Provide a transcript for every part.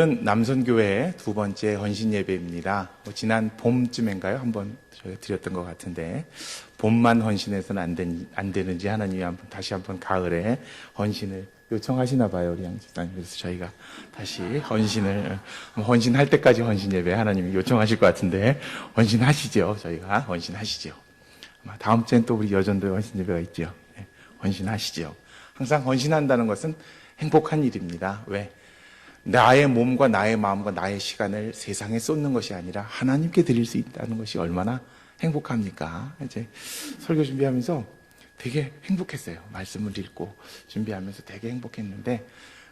오늘은 남선교회 두 번째 헌신 예배입니다. 지난 봄쯤인가요? 한번 저희가 드렸던 것 같은데, 봄만 헌신해서는 안 되는지 하나님이 다시 한번 가을에 헌신을 요청하시나 봐요, 우리 양 집사님. 그래서 저희가 다시 헌신할 때까지 헌신 예배 하나님이 요청하실 것 같은데, 헌신하시죠. 저희가 헌신하시죠. 아마 다음 주엔 또 우리 여전도에 헌신 예배가 있죠. 네, 헌신하시죠. 항상 헌신한다는 것은 행복한 일입니다. 왜? 나의 몸과 나의 마음과 나의 시간을 세상에 쏟는 것이 아니라 하나님께 드릴 수 있다는 것이 얼마나 행복합니까? 이제 설교 준비하면서 되게 행복했어요. 말씀을 읽고 준비하면서 되게 행복했는데,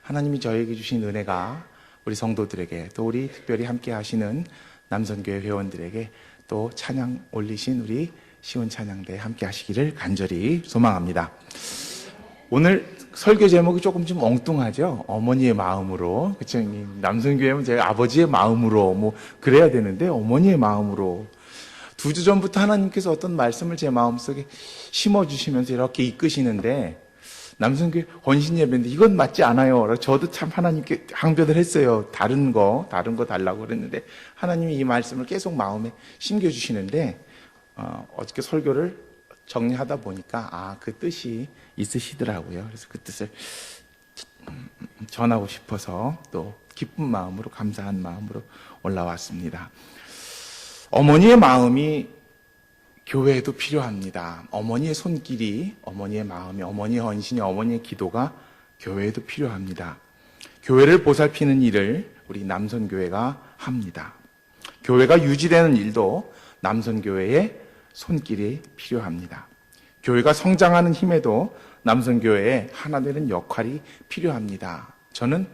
하나님이 저에게 주신 은혜가 우리 성도들에게, 또 우리 특별히 함께 하시는 남선교회 회원들에게, 또 찬양 올리신 우리 시온 찬양대에 함께 하시기를 간절히 소망합니다. 오늘 설교 제목이 조금 좀 엉뚱하죠? 어머니의 마음으로. 그쵸? 남선교회는 제가 아버지의 마음으로 그래야 되는데, 어머니의 마음으로. 2주 전부터 하나님께서 어떤 말씀을 제 마음속에 심어주시면서 이렇게 이끄시는데, 남선교회 헌신 예배인데 이건 맞지 않아요. 저도 참 하나님께 항변을 했어요. 다른 거 달라고 그랬는데, 하나님이 이 말씀을 계속 마음에 심겨주시는데, 어저께 설교를 정리하다 보니까 그 뜻이 있으시더라고요. 그래서 그 뜻을 전하고 싶어서 또 기쁜 마음으로, 감사한 마음으로 올라왔습니다. 어머니의 마음이 교회에도 필요합니다. 어머니의 손길이, 어머니의 마음이, 어머니의 헌신이, 어머니의 기도가 교회에도 필요합니다. 교회를 보살피는 일을 우리 남선교회가 합니다. 교회가 유지되는 일도 남선교회의 손길이 필요합니다. 교회가 성장하는 힘에도 남선교회의 하나 되는 역할이 필요합니다. 저는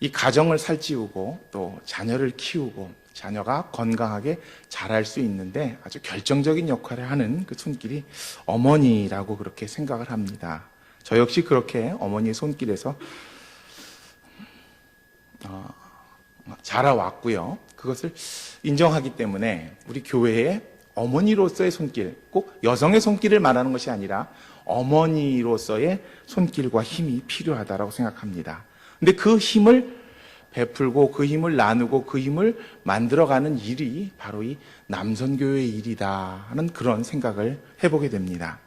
이 가정을 살찌우고 또 자녀를 키우고 자녀가 건강하게 자랄 수 있는데 아주 결정적인 역할을 하는 그 손길이 어머니라고 그렇게 생각을 합니다. 저 역시 그렇게 어머니의 손길에서 자라왔고요. 그것을 인정하기 때문에 우리 교회에 어머니로서의 손길, 꼭 여성의 손길을 말하는 것이 아니라 어머니로서의 손길과 힘이 필요하다고 생각합니다. 근데 그 힘을 베풀고 그 힘을 나누고 그 힘을 만들어가는 일이 바로 이 남선교회의 일이다 하는 그런 생각을 해보게 됩니다.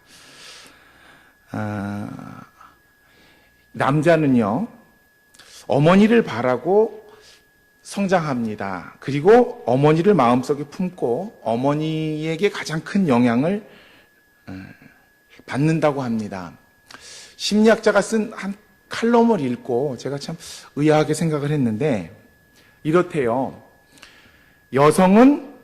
남자는요, 어머니를 바라고 성장합니다. 그리고 어머니를 마음속에 품고 어머니에게 가장 큰 영향을 받는다고 합니다. 심리학자가 쓴 한 칼럼을 읽고 제가 참 의아하게 생각을 했는데 이렇대요. 여성은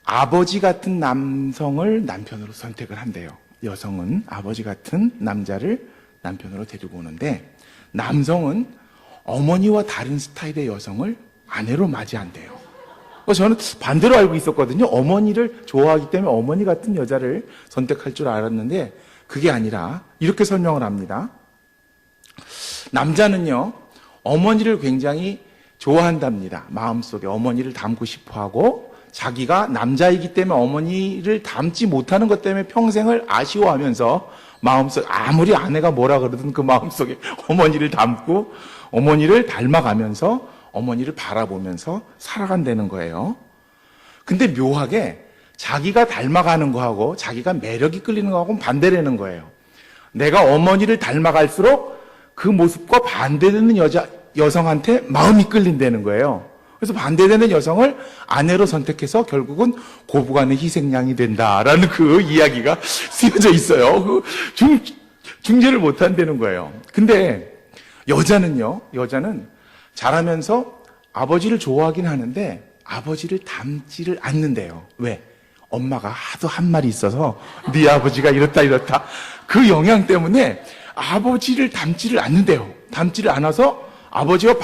아버지 같은 남성을 남편으로 선택을 한대요. 여성은 아버지 같은 남자를 남편으로 데리고 오는데, 남성은 어머니와 다른 스타일의 여성을 아내로 맞이한대요. 저는 반대로 알고 있었거든요. 어머니를 좋아하기 때문에 어머니 같은 여자를 선택할 줄 알았는데 그게 아니라 이렇게 설명을 합니다. 남자는요, 어머니를 굉장히 좋아한답니다. 마음속에 어머니를 닮고 싶어하고, 자기가 남자이기 때문에 어머니를 닮지 못하는 것 때문에 평생을 아쉬워하면서 마음속에 아무리 아내가 뭐라 그러든 그 마음속에 어머니를 닮고 어머니를 닮아가면서 어머니를 바라보면서 살아간다는 거예요. 근데 묘하게 자기가 닮아가는 거하고 자기가 매력이 끌리는 거하고는 반대라는 거예요. 내가 어머니를 닮아갈수록 그 모습과 반대되는 여성한테 마음이 끌린다는 거예요. 그래서 반대되는 여성을 아내로 선택해서 결국은 고부간의 희생양이 된다라는 그 이야기가 쓰여져 있어요. 중재를 못 한다는 거예요. 근데 여자는 자라면서 아버지를 좋아하긴 하는데 아버지를 닮지를 않는데요. 왜? 엄마가 하도 한 말이 있어서 네 아버지가 이렇다 그 영향 때문에 아버지를 닮지를 않는데요. 닮지를 않아서 아버지와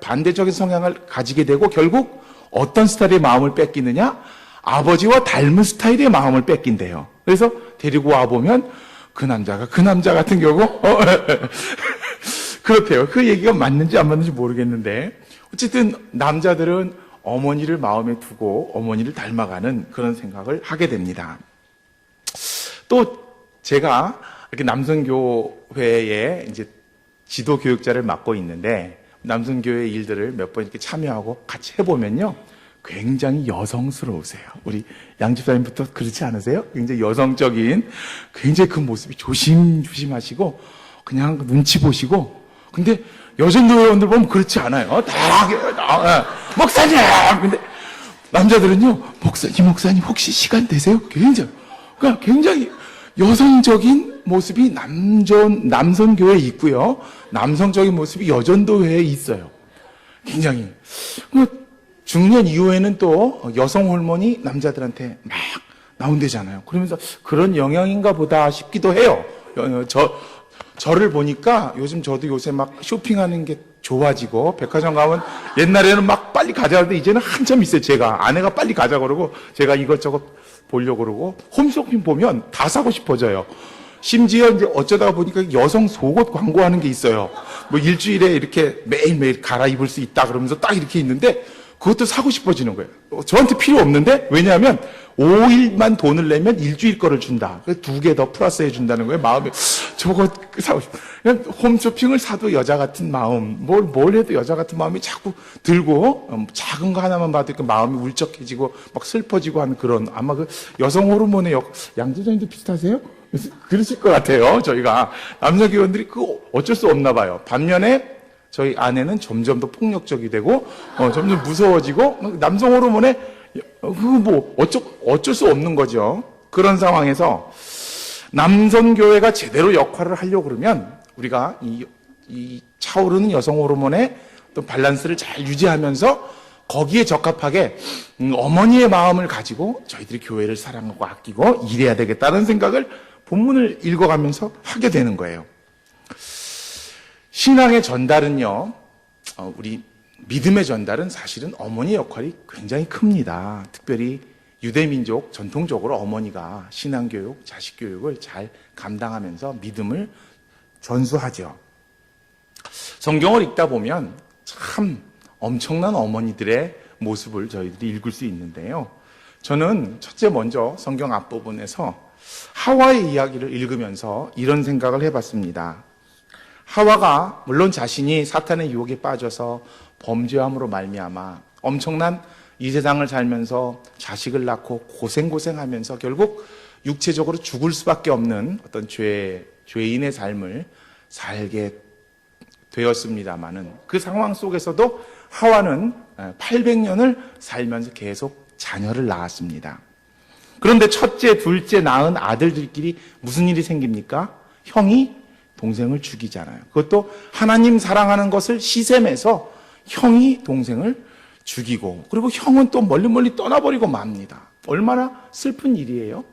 반대적인 성향을 가지게 되고 결국 어떤 스타일의 마음을 뺏기느냐? 아버지와 닮은 스타일의 마음을 뺏긴대요. 그래서 데리고 와보면 그 남자 같은 경우 그렇대요. 그 얘기가 맞는지 안 맞는지 모르겠는데 어쨌든 남자들은 어머니를 마음에 두고 어머니를 닮아가는 그런 생각을 하게 됩니다. 또 제가 이렇게 남성교회에 이제 지도 교육자를 맡고 있는데 남성교회 일들을 몇 번 이렇게 참여하고 같이 해보면요. 굉장히 여성스러우세요. 우리 양집사님부터 그렇지 않으세요? 굉장히 여성적인, 굉장히 그 모습이 조심조심하시고, 그냥 눈치 보시고, 근데 여전도회원들 보면 그렇지 않아요. 목사님! 근데 남자들은요, 목사님 혹시 시간 되세요? 그러니까 굉장히 여성적인 모습이 남선교회에 있고요. 남성적인 모습이 여전도회에 있어요. 굉장히. 중년 이후에는 또 여성 호르몬이 남자들한테 막 나온대잖아요. 그러면서 그런 영향인가 보다 싶기도 해요. 저를 보니까 요즘 저도 요새 막 쇼핑하는 게 좋아지고 백화점 가면 옛날에는 막 빨리 가자 하는데 이제는 한참 있어요. 제가 아내가 빨리 가자 그러고 제가 이것저것 보려고 그러고 홈쇼핑 보면 다 사고 싶어져요. 심지어 이제 어쩌다가 보니까 여성 속옷 광고하는 게 있어요. 뭐 일주일에 이렇게 매일매일 갈아입을 수 있다 그러면서 딱 이렇게 있는데 그것도 사고 싶어지는 거예요. 저한테 필요 없는데 왜냐하면 5일만 돈을 내면 일주일 거를 준다. 2개 더 플러스 해준다는 거예요. 마음에 저거 사고 싶어. 그냥 홈쇼핑을 사도 여자 같은 마음, 뭘 해도 여자 같은 마음이 자꾸 들고 작은 거 하나만 봐도 그 마음이 울적해지고 막 슬퍼지고 하는 그런 아마 그 여성 호르몬의 양조장님도 비슷하세요? 그러실 것 같아요. 저희가 남성 교원들이 그 어쩔 수 없나 봐요. 반면에 저희 아내는 점점 더 폭력적이 되고 점점 무서워지고 남성 호르몬에 어쩔 수 없는 거죠. 그런 상황에서 남성 교회가 제대로 역할을 하려고 그러면 우리가 이 차오르는 여성 호르몬의 또 밸런스를 잘 유지하면서 거기에 적합하게 어머니의 마음을 가지고 저희들이 교회를 사랑하고 아끼고 일해야 되겠다는 생각을 본문을 읽어가면서 하게 되는 거예요. 신앙의 전달은요, 우리 믿음의 전달은 사실은 어머니 역할이 굉장히 큽니다. 특별히 유대민족 전통적으로 어머니가 신앙교육, 자식교육을 잘 감당하면서 믿음을 전수하죠. 성경을 읽다 보면 참 엄청난 어머니들의 모습을 저희들이 읽을 수 있는데요. 저는 첫째 먼저 성경 앞부분에서 하와의 이야기를 읽으면서 이런 생각을 해봤습니다. 하와가 물론 자신이 사탄의 유혹에 빠져서 범죄함으로 말미암아 엄청난 이 세상을 살면서 자식을 낳고 고생하면서 결국 육체적으로 죽을 수밖에 없는 어떤 죄인의 삶을 살게 되었습니다마는 그 상황 속에서도 하와는 800년을 살면서 계속 자녀를 낳았습니다. 그런데 첫째, 둘째 낳은 아들들끼리 무슨 일이 생깁니까? 형이 동생을 죽이잖아요. 그것도 하나님 사랑하는 것을 시샘해서 형이 동생을 죽이고 그리고 형은 또 멀리 떠나버리고 맙니다. 얼마나 슬픈 일이에요.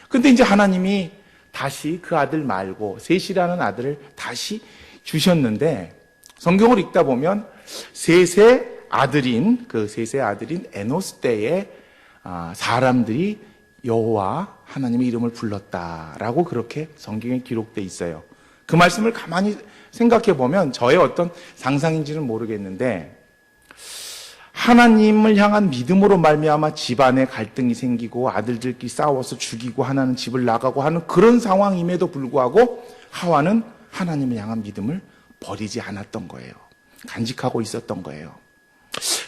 근데 이제 하나님이 다시 그 아들 말고 셋이라는 아들을 다시 주셨는데 성경을 읽다 보면 셋의 아들인 에노스 때에 사람들이 여호와 하나님의 이름을 불렀다라고 그렇게 성경에 기록되어 있어요. 그 말씀을 가만히 생각해 보면 저의 어떤 상상인지는 모르겠는데 하나님을 향한 믿음으로 말미암아 집안에 갈등이 생기고 아들들끼리 싸워서 죽이고 하나는 집을 나가고 하는 그런 상황임에도 불구하고 하와는 하나님을 향한 믿음을 버리지 않았던 거예요. 간직하고 있었던 거예요.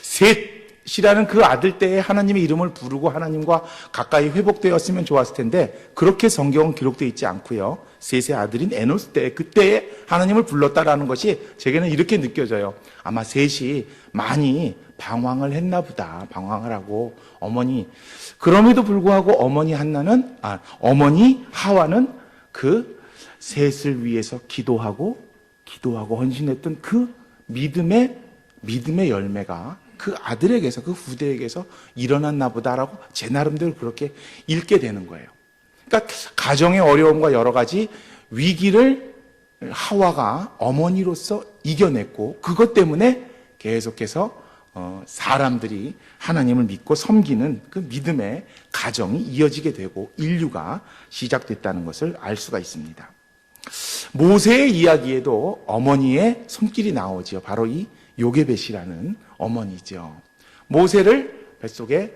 셋이라는 그 아들 때에 하나님의 이름을 부르고 하나님과 가까이 회복되었으면 좋았을 텐데 그렇게 성경은 기록되어 있지 않고요. 셋의 아들인 에노스 때 그때에 하나님을 불렀다라는 것이 제게는 이렇게 느껴져요. 아마 셋이 많이 방황을 했나 보다. 방황을 하고 어머니 그럼에도 불구하고 어머니 하와는 그 셋을 위해서 기도하고 헌신했던 그 믿음의 열매가 그 아들에게서 그 후대에게서 일어났나 보다라고 제 나름대로 그렇게 읽게 되는 거예요. 그러니까 가정의 어려움과 여러 가지 위기를 하와가 어머니로서 이겨냈고 그것 때문에 계속해서 사람들이 하나님을 믿고 섬기는 그 믿음의 가정이 이어지게 되고 인류가 시작됐다는 것을 알 수가 있습니다. 모세의 이야기에도 어머니의 손길이 나오지요. 바로 이 요게벳이라는 어머니죠. 모세를 뱃속에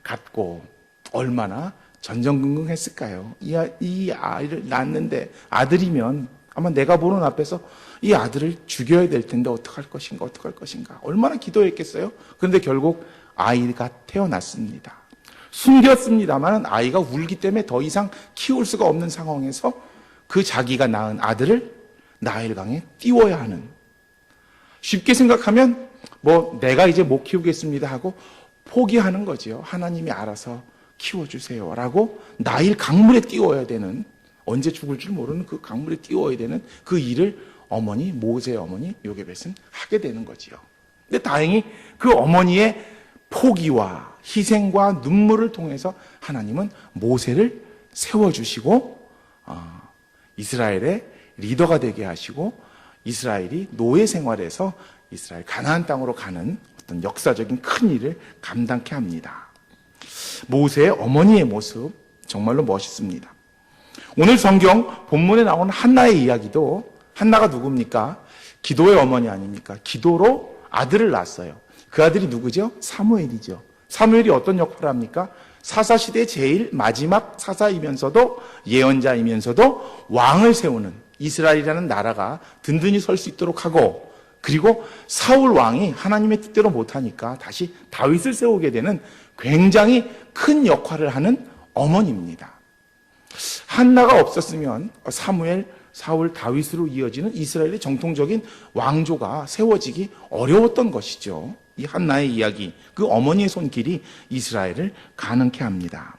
갖고 얼마나 전전긍긍했을까요? 이 아이를 낳았는데 아들이면 아마 내가 보는 앞에서 이 아들을 죽여야 될 텐데 어떡할 것인가. 얼마나 기도했겠어요? 그런데 결국 아이가 태어났습니다. 숨겼습니다만 아이가 울기 때문에 더 이상 키울 수가 없는 상황에서 그 자기가 낳은 아들을 나일강에 띄워야 하는, 쉽게 생각하면 내가 이제 못 키우겠습니다 하고 포기하는 거지요. 하나님이 알아서 키워주세요 라고 나일 강물에 띄워야 되는, 언제 죽을 줄 모르는 그 강물에 띄워야 되는 그 일을 모세의 어머니 요게벳은 하게 되는 거지요. 근데 다행히 그 어머니의 포기와 희생과 눈물을 통해서 하나님은 모세를 세워주시고 이스라엘의 리더가 되게 하시고 이스라엘이 노예 생활에서 이스라엘 가나안 땅으로 가는 어떤 역사적인 큰 일을 감당케 합니다. 모세의 어머니의 모습 정말로 멋있습니다. 오늘 성경 본문에 나오는 한나의 이야기도, 한나가 누굽니까? 기도의 어머니 아닙니까? 기도로 아들을 낳았어요. 그 아들이 누구죠? 사무엘이죠. 사무엘이 어떤 역할을 합니까? 사사시대의 제일 마지막 사사이면서도 예언자이면서도 왕을 세우는, 이스라엘이라는 나라가 든든히 설 수 있도록 하고, 그리고 사울 왕이 하나님의 뜻대로 못하니까 다시 다윗을 세우게 되는 굉장히 큰 역할을 하는 어머니입니다. 한나가 없었으면 사무엘, 사울, 다윗으로 이어지는 이스라엘의 정통적인 왕조가 세워지기 어려웠던 것이죠. 이 한나의 이야기, 그 어머니의 손길이 이스라엘을 가능케 합니다.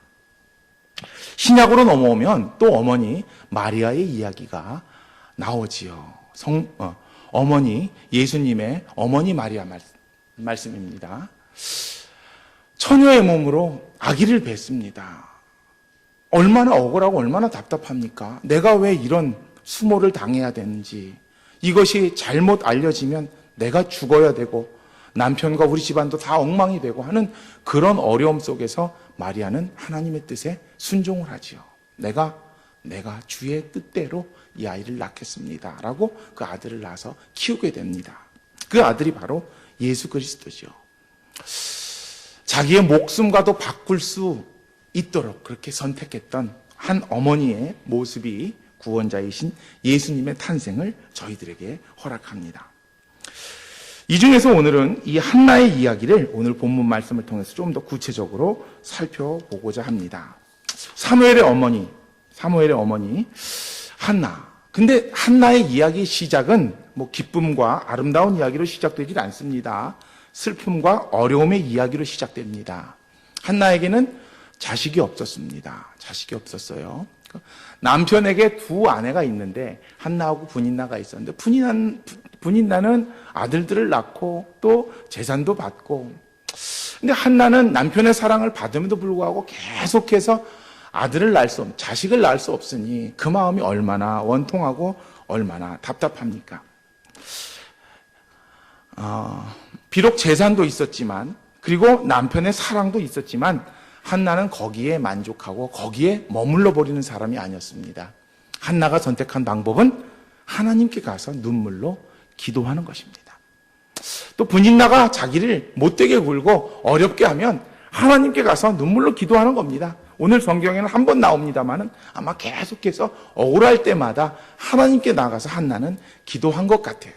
신약으로 넘어오면 또 어머니 마리아의 이야기가 나오지요. 어머니, 예수님의 어머니 마리아 말씀입니다. 처녀의 몸으로 아기를 뱄습니다. 얼마나 억울하고 얼마나 답답합니까? 내가 왜 이런 수모를 당해야 되는지, 이것이 잘못 알려지면 내가 죽어야 되고 남편과 우리 집안도 다 엉망이 되고 하는 그런 어려움 속에서 마리아는 하나님의 뜻에 순종을 하지요. 내가 주의 뜻대로 이 아이를 낳겠습니다 라고 그 아들을 낳아서 키우게 됩니다. 그 아들이 바로 예수 그리스도죠. 자기의 목숨과도 바꿀 수 있도록 그렇게 선택했던 한 어머니의 모습이 구원자이신 예수님의 탄생을 저희들에게 허락합니다. 이 중에서 오늘은 이 한나의 이야기를 오늘 본문 말씀을 통해서 좀 더 구체적으로 살펴보고자 합니다. 사무엘의 어머니 한나. 근데 한나의 이야기 시작은 기쁨과 아름다운 이야기로 시작되질 않습니다. 슬픔과 어려움의 이야기로 시작됩니다. 한나에게는 자식이 없었습니다. 자식이 없었어요. 남편에게 두 아내가 있는데 한나하고 분인나가 있었는데 분인나는 아들들을 낳고 또 재산도 받고, 근데 한나는 남편의 사랑을 받음에도 불구하고 계속해서 자식을 낳을 수 없으니 그 마음이 얼마나 원통하고 얼마나 답답합니까? 비록 재산도 있었지만, 그리고 남편의 사랑도 있었지만 한나는 거기에 만족하고 거기에 머물러 버리는 사람이 아니었습니다. 한나가 선택한 방법은 하나님께 가서 눈물로 기도하는 것입니다. 또 분인나가 자기를 못되게 굴고 어렵게 하면 하나님께 가서 눈물로 기도하는 겁니다. 오늘 성경에는 한 번 나옵니다만은 아마 계속해서 억울할 때마다 하나님께 나가서 한나는 기도한 것 같아요.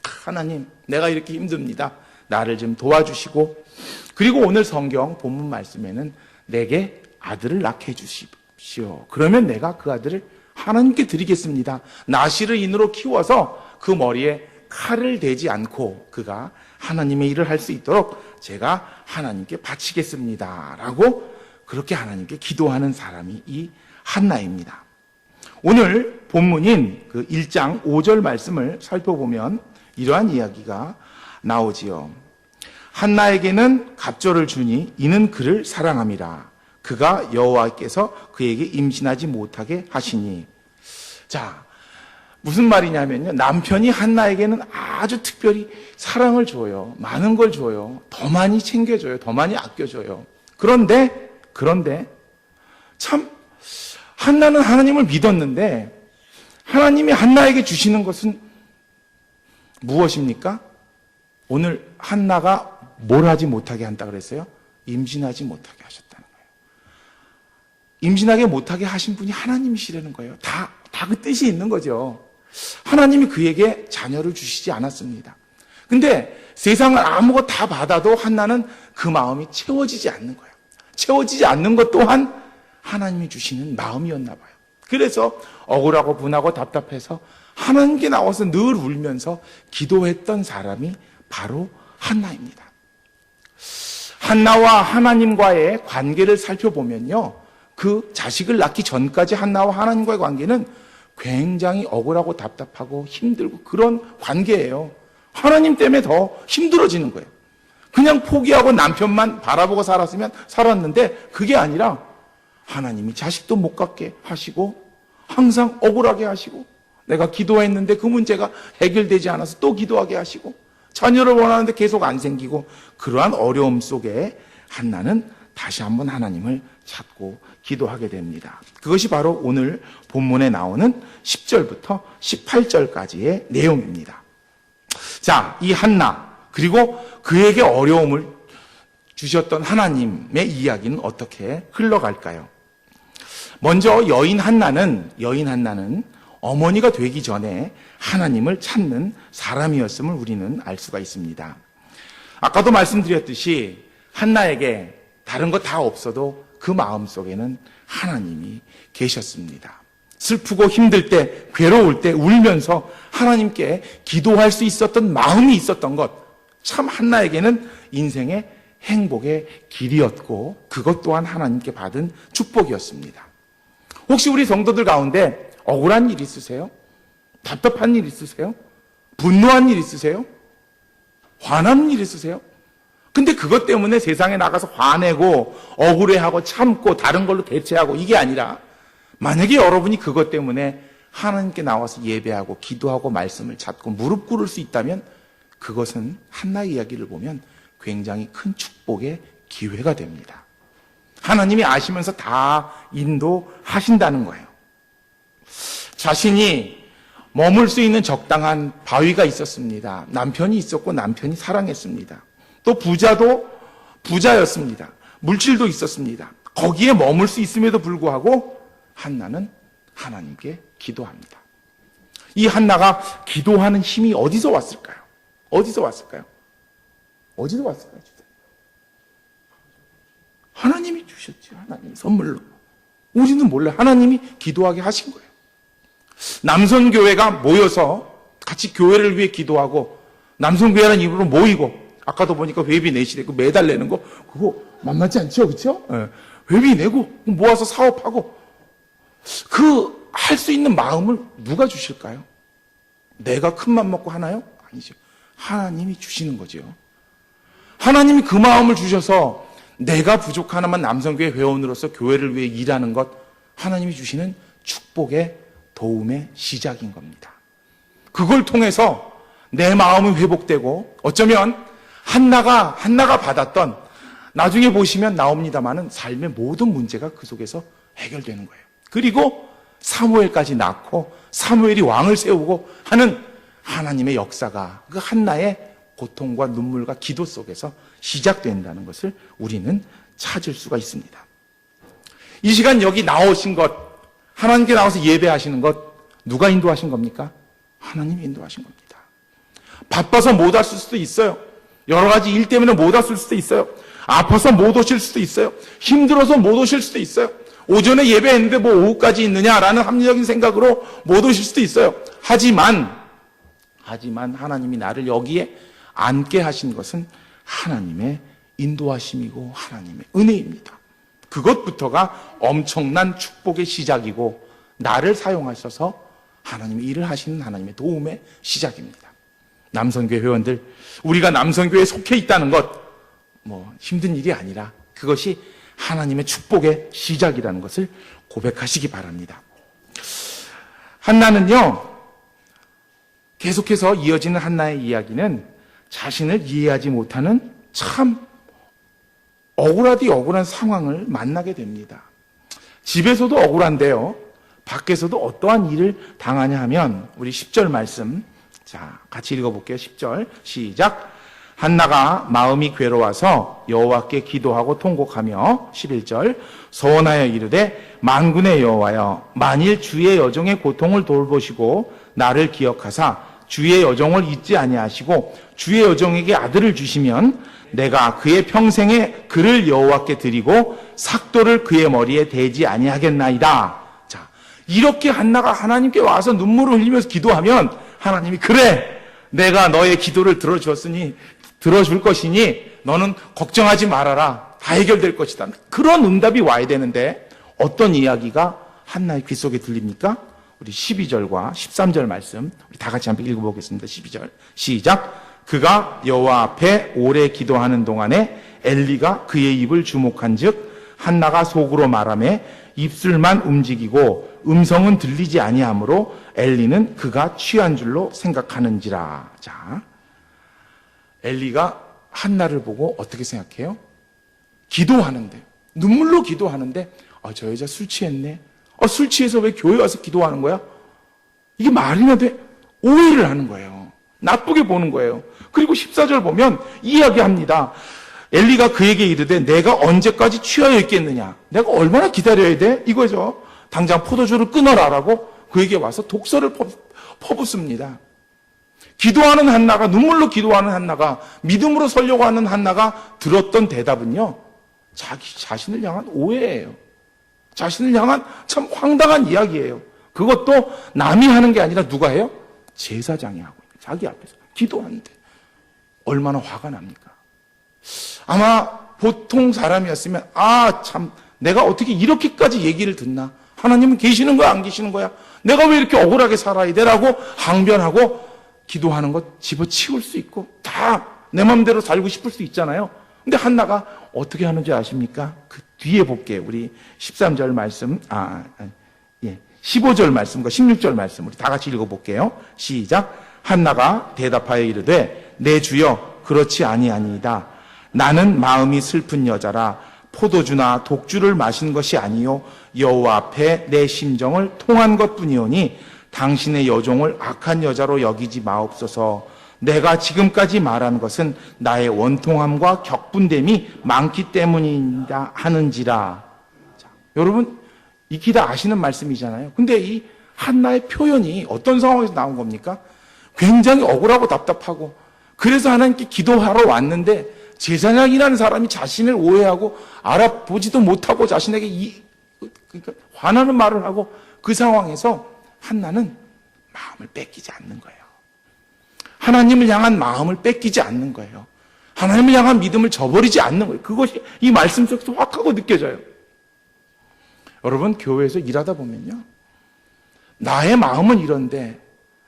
하나님, 내가 이렇게 힘듭니다. 나를 좀 도와주시고, 그리고 오늘 성경 본문 말씀에는 내게 아들을 낳게 해주십시오. 그러면 내가 그 아들을 하나님께 드리겠습니다. 나시를 인으로 키워서 그 머리에 칼을 대지 않고 그가 하나님의 일을 할 수 있도록 제가 하나님께 바치겠습니다 라고 그렇게 하나님께 기도하는 사람이 이 한나입니다. 오늘 본문인 그 1장 5절 말씀을 살펴보면 이러한 이야기가 나오지요. 한나에게는 갑절을 주니 이는 그를 사랑함이라. 그가 여호와께서 그에게 임신하지 못하게 하시니. 자, 무슨 말이냐면요, 남편이 한나에게는 아주 특별히 사랑을 줘요. 많은 걸 줘요. 더 많이 챙겨줘요. 더 많이 아껴줘요. 그런데 참 한나는 하나님을 믿었는데 하나님이 한나에게 주시는 것은 무엇입니까? 오늘 한나가 뭘 하지 못하게 한다 그랬어요? 임신하지 못하게 하셨다는 거예요. 임신하게 못하게 하신 분이 하나님이시라는 거예요. 다 그 뜻이 있는 거죠. 하나님이 그에게 자녀를 주시지 않았습니다. 근데 세상을 아무것 다 받아도 한나는 그 마음이 채워지지 않는 거예요. 채워지지 않는 것 또한 하나님이 주시는 마음이었나 봐요. 그래서 억울하고 분하고 답답해서 하나님께 나와서 늘 울면서 기도했던 사람이 바로 한나입니다. 한나와 하나님과의 관계를 살펴보면요, 그 자식을 낳기 전까지 한나와 하나님과의 관계는 굉장히 억울하고 답답하고 힘들고 그런 관계예요. 하나님 때문에 더 힘들어지는 거예요. 그냥 포기하고 남편만 바라보고 살았는데 그게 아니라 하나님이 자식도 못 갖게 하시고 항상 억울하게 하시고, 내가 기도했는데 그 문제가 해결되지 않아서 또 기도하게 하시고, 자녀를 원하는데 계속 안 생기고, 그러한 어려움 속에 한나는 다시 한번 하나님을 찾고 기도하게 됩니다. 그것이 바로 오늘 본문에 나오는 10절부터 18절까지의 내용입니다. 자, 이 한나, 그리고 그에게 어려움을 주셨던 하나님의 이야기는 어떻게 흘러갈까요? 먼저 여인 한나는 어머니가 되기 전에 하나님을 찾는 사람이었음을 우리는 알 수가 있습니다. 아까도 말씀드렸듯이 한나에게 다른 거 다 없어도 그 마음속에는 하나님이 계셨습니다. 슬프고 힘들 때, 괴로울 때 울면서 하나님께 기도할 수 있었던 마음이 있었던 것, 참 한나에게는 인생의 행복의 길이었고 그것 또한 하나님께 받은 축복이었습니다. 혹시 우리 성도들 가운데 억울한 일 있으세요? 답답한 일 있으세요? 분노한 일 있으세요? 화나는 일 있으세요? 근데 그것 때문에 세상에 나가서 화내고 억울해하고 참고 다른 걸로 대체하고 이게 아니라, 만약에 여러분이 그것 때문에 하나님께 나와서 예배하고 기도하고 말씀을 찾고 무릎 꿇을 수 있다면 그것은 한나의 이야기를 보면 굉장히 큰 축복의 기회가 됩니다. 하나님이 아시면서 다 인도하신다는 거예요. 자신이 머물 수 있는 적당한 바위가 있었습니다. 남편이 있었고 남편이 사랑했습니다. 또 부자도 부자였습니다. 물질도 있었습니다. 거기에 머물 수 있음에도 불구하고 한나는 하나님께 기도합니다. 이 한나가 기도하는 힘이 어디서 왔을까요? 어디서 왔을까요? 하나님이 주셨죠. 하나님이 선물로. 우리는 몰라요. 하나님이 기도하게 하신 거예요. 남성교회가 모여서 같이 교회를 위해 기도하고, 남성교회라는 이름으로 모이고, 아까도 보니까 회비 내시되고 매달 내는 거 그거 만만치 않죠, 그렇죠? 네. 회비 내고 모아서 사업하고, 그 할 수 있는 마음을 누가 주실까요? 내가 큰맘 먹고 하나요? 아니죠. 하나님이 주시는 거죠. 하나님이 그 마음을 주셔서 내가 부족하나만 남성교회 회원으로서 교회를 위해 일하는 것, 하나님이 주시는 축복의 도움의 시작인 겁니다. 그걸 통해서 내 마음이 회복되고, 어쩌면 한나가 받았던, 나중에 보시면 나옵니다마는 삶의 모든 문제가 그 속에서 해결되는 거예요. 그리고 사무엘까지 낳고 사무엘이 왕을 세우고 하는 하나님의 역사가 그 한나의 고통과 눈물과 기도 속에서 시작된다는 것을 우리는 찾을 수가 있습니다. 이 시간 여기 나오신 것, 하나님께 나와서 예배하시는 것, 누가 인도하신 겁니까? 하나님이 인도하신 겁니다. 바빠서 못 왔을 수도 있어요. 여러 가지 일 때문에 못 왔을 수도 있어요. 아파서 못 오실 수도 있어요. 힘들어서 못 오실 수도 있어요. 오전에 예배했는데 뭐 오후까지 있느냐라는 합리적인 생각으로 못 오실 수도 있어요. 하지만 하나님이 나를 여기에 앉게 하신 것은 하나님의 인도하심이고 하나님의 은혜입니다. 그것부터가 엄청난 축복의 시작이고, 나를 사용하셔서 하나님이 일을 하시는 하나님의 도움의 시작입니다. 남성교회 회원들, 우리가 남성교회에 속해 있다는 것, 힘든 일이 아니라 그것이 하나님의 축복의 시작이라는 것을 고백하시기 바랍니다. 한나는요, 계속해서 이어지는 한나의 이야기는 자신을 이해하지 못하는 참 억울하디 억울한 상황을 만나게 됩니다. 집에서도 억울한데요, 밖에서도 어떠한 일을 당하냐 하면 우리 10절 말씀, 자, 같이 읽어볼게요. 10절 시작. 한나가 마음이 괴로워서 여호와께 기도하고 통곡하며, 11절 소원하여 이르되 만군의 여호와여, 만일 주의 여종의 고통을 돌보시고 나를 기억하사 주의 여종을 잊지 아니하시고 주의 여종에게 아들을 주시면 내가 그의 평생에 그를 여호와께 드리고 삭도를 그의 머리에 대지 아니하겠나이다. 자, 이렇게 한나가 하나님께 와서 눈물을 흘리면서 기도하면 하나님이 그래, 내가 너의 기도를 들어줄 것이니 너는 걱정하지 말아라. 다 해결될 것이다. 그런 응답이 와야 되는데 어떤 이야기가 한나의 귀 속에 들립니까? 우리 12절과 13절 말씀 우리 다 같이 한번 읽어보겠습니다. 12절 시작. 그가 여호와 앞에 오래 기도하는 동안에 엘리가 그의 입을 주목한즉 한나가 속으로 말하며 입술만 움직이고 음성은 들리지 아니하므로 엘리는 그가 취한 줄로 생각하는지라. 자, 엘리가 한나를 보고 어떻게 생각해요? 기도하는데, 눈물로 기도하는데 저 여자 술 취했네. 술 취해서 왜 교회 와서 기도하는 거야? 이게 말이나 돼? 오해를 하는 거예요. 나쁘게 보는 거예요. 그리고 14절 보면 이야기합니다. 엘리가 그에게 이르되 내가 언제까지 취하여 있겠느냐? 내가 얼마나 기다려야 돼? 이거죠. 당장 포도주를 끊어라라고 그에게 와서 독서를 퍼붓습니다. 기도하는 한나가, 눈물로 기도하는 한나가, 믿음으로 서려고 하는 한나가 들었던 대답은요, 자기 자신을 향한 오해예요. 자신을 향한 참 황당한 이야기예요. 그것도 남이 하는 게 아니라 누가 해요? 제사장이 하고 있는, 자기 앞에서 기도하는데 얼마나 화가 납니까? 아마 보통 사람이었으면 참 내가 어떻게 이렇게까지 얘기를 듣나? 하나님은 계시는 거야 안 계시는 거야? 내가 왜 이렇게 억울하게 살아야 돼? 라고 항변하고 기도하는 것 집어치울 수 있고 다 내 마음대로 살고 싶을 수 있잖아요. 근데 한나가 어떻게 하는지 아십니까? 그 뒤에 볼게요. 우리 13절 말씀, 15절 말씀과 16절 말씀 우리 다 같이 읽어볼게요. 시작. 한나가 대답하여 이르되 내 주여 그렇지 아니하니이다. 나는 마음이 슬픈 여자라 포도주나 독주를 마신 것이 아니요 여호와 앞에 내 심정을 통한 것뿐이오니 당신의 여종을 악한 여자로 여기지 마옵소서. 내가 지금까지 말한 것은 나의 원통함과 격분됨이 많기 때문이다 하는지라. 자, 여러분 익히다 아시는 말씀이잖아요. 근데 이 한나의 표현이 어떤 상황에서 나온 겁니까? 굉장히 억울하고 답답하고, 그래서 하나님께 기도하러 왔는데 제사장이라는 사람이 자신을 오해하고 알아보지도 못하고 자신에게 그러니까 화나는 말을 하고, 그 상황에서 한나는 마음을 뺏기지 않는 거예요. 하나님을 향한 마음을 뺏기지 않는 거예요. 하나님을 향한 믿음을 저버리지 않는 거예요. 그것이 이 말씀 속에서 확하고 느껴져요. 여러분, 교회에서 일하다 보면요, 나의 마음은 이런데,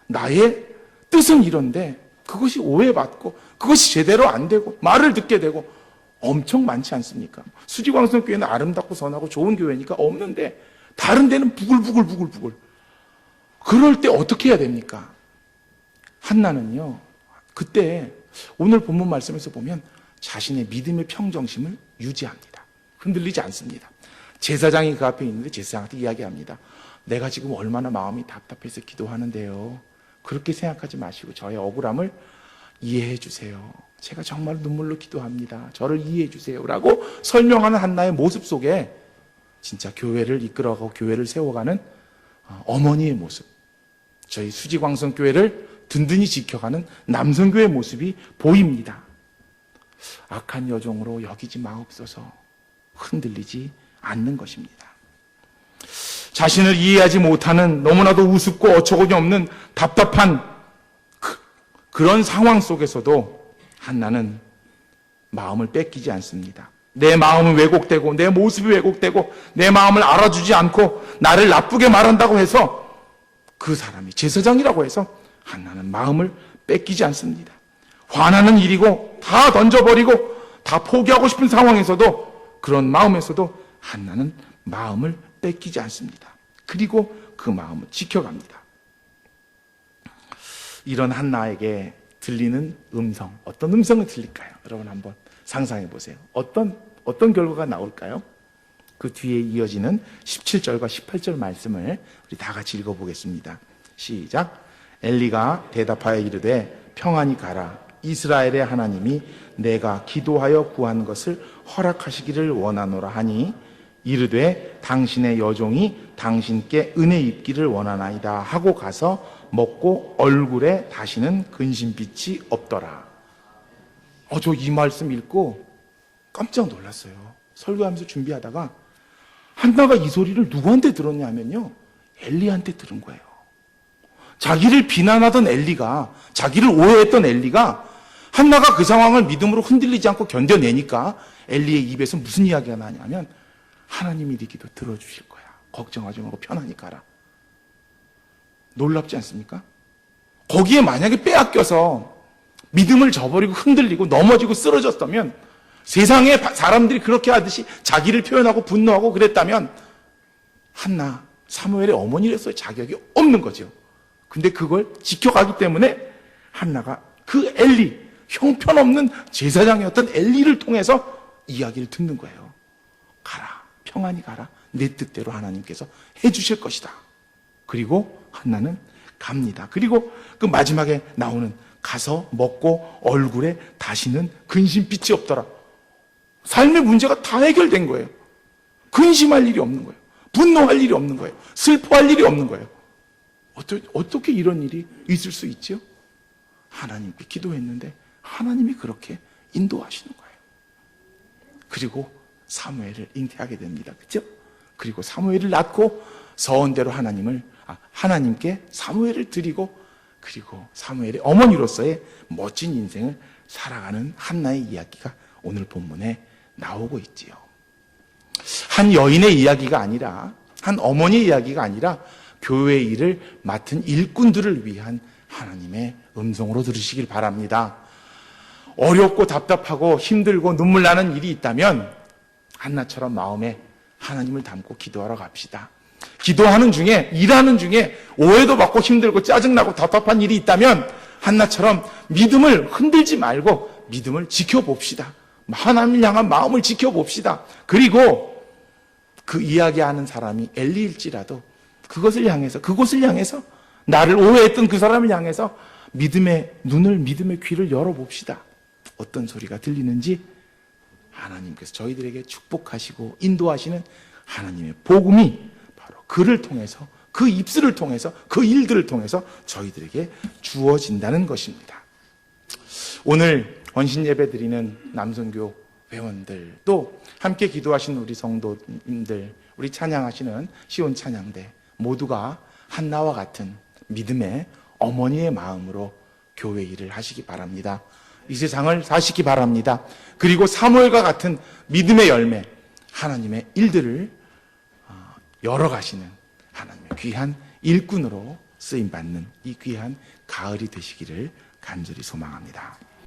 나의 뜻은 이런데, 그것이 오해받고, 그것이 제대로 안 되고, 말을 듣게 되고, 엄청 많지 않습니까? 수지광성교회는 아름답고 선하고 좋은 교회니까 없는데, 다른 데는 부글부글. 그럴 때 어떻게 해야 됩니까? 한나는요, 그때 오늘 본문 말씀에서 보면 자신의 믿음의 평정심을 유지합니다. 흔들리지 않습니다. 제사장이 그 앞에 있는데 제사장한테 이야기합니다. 내가 지금 얼마나 마음이 답답해서 기도하는데요. 그렇게 생각하지 마시고 저의 억울함을 이해해 주세요. 제가 정말 눈물로 기도합니다. 저를 이해해 주세요. 라고 설명하는 한나의 모습 속에 진짜 교회를 이끌어가고 교회를 세워가는 어머니의 모습, 저희 수지광성교회를 든든히 지켜가는 남성교회의 모습이 보입니다. 악한 여종으로 여기지 마옵소서. 흔들리지 않는 것입니다. 자신을 이해하지 못하는, 너무나도 우습고 어처구니 없는 답답한 그런 상황 속에서도 한나는 마음을 뺏기지 않습니다. 내 마음은 왜곡되고 내 모습이 왜곡되고 내 마음을 알아주지 않고 나를 나쁘게 말한다고 해서, 그 사람이 제사장이라고 해서 한나는 마음을 뺏기지 않습니다. 화나는 일이고 다 던져버리고 다 포기하고 싶은 상황에서도, 그런 마음에서도 한나는 마음을 뺏기지 않습니다. 그리고 그 마음을 지켜갑니다. 이런 한나에게 들리는 음성, 어떤 음성이 들릴까요? 여러분 한번 상상해 보세요. 어떤 결과가 나올까요? 그 뒤에 이어지는 17절과 18절 말씀을 우리 다 같이 읽어보겠습니다. 시작. 엘리가 대답하여 이르되 평안히 가라. 이스라엘의 하나님이 내가 기도하여 구한 것을 허락하시기를 원하노라 하니 이르되 당신의 여종이 당신께 은혜 입기를 원하나이다 하고 가서 먹고 얼굴에 다시는 근심빛이 없더라. 저 이 말씀 읽고 깜짝 놀랐어요. 설교하면서 준비하다가 한나가 이 소리를 누구한테 들었냐면요, 엘리한테 들은 거예요. 자기를 비난하던 엘리가, 자기를 오해했던 엘리가 한나가 그 상황을 믿음으로 흔들리지 않고 견뎌내니까 엘리의 입에서 무슨 이야기가 나냐면, 하나님이 네 기도 들어주실 거야. 걱정하지 말고 편안히 가라. 놀랍지 않습니까? 거기에 만약에 빼앗겨서 믿음을 저버리고 흔들리고 넘어지고 쓰러졌다면, 세상에 사람들이 그렇게 하듯이 자기를 표현하고 분노하고 그랬다면 한나, 사무엘의 어머니로서의 자격이 없는 거죠. 근데 그걸 지켜가기 때문에 한나가 그 엘리, 형편없는 제사장이었던 엘리를 통해서 이야기를 듣는 거예요. 가라, 평안히 가라. 내 뜻대로 하나님께서 해주실 것이다. 그리고 한나는 갑니다. 그리고 그 마지막에 나오는, 가서 먹고 얼굴에 다시는 근심빛이 없더라. 삶의 문제가 다 해결된 거예요. 근심할 일이 없는 거예요. 분노할 일이 없는 거예요. 슬퍼할 일이 없는 거예요. 어떻게 이런 일이 있을 수 있죠? 하나님께 기도했는데 하나님이 그렇게 인도하시는 거예요. 그리고 사무엘을 잉태하게 됩니다. 그렇죠? 그리고 사무엘을 낳고 서원대로 하나님께 사무엘을 드리고, 그리고 사무엘의 어머니로서의 멋진 인생을 살아가는 한나의 이야기가 오늘 본문에 나오고 있지요. 한 여인의 이야기가 아니라, 한 어머니의 이야기가 아니라 교회의 일을 맡은 일꾼들을 위한 하나님의 음성으로 들으시길 바랍니다. 어렵고 답답하고 힘들고 눈물 나는 일이 있다면 한나처럼 마음에 하나님을 담고 기도하러 갑시다. 기도하는 중에, 일하는 중에 오해도 받고 힘들고 짜증나고 답답한 일이 있다면 한나처럼 믿음을 흔들지 말고 믿음을 지켜봅시다. 하나님을 향한 마음을 지켜봅시다. 그리고 그 이야기하는 사람이 엘리일지라도 그곳을 향해서 나를 오해했던 그 사람을 향해서 믿음의 눈을, 믿음의 귀를 열어봅시다. 어떤 소리가 들리는지 하나님께서 저희들에게 축복하시고 인도하시는 하나님의 복음이 바로 그를 통해서, 그 입술을 통해서, 그 일들을 통해서 저희들에게 주어진다는 것입니다. 오늘 헌신 예배 드리는 남선교 회원들, 또 함께 기도하시는 우리 성도님들, 우리 찬양하시는 시온 찬양대 모두가 한나와 같은 믿음의 어머니의 마음으로 교회 일을 하시기 바랍니다. 이 세상을 사시기 바랍니다. 그리고 사무엘과 같은 믿음의 열매, 하나님의 일들을 열어가시는 하나님의 귀한 일꾼으로 쓰임받는 이 귀한 가을이 되시기를 간절히 소망합니다.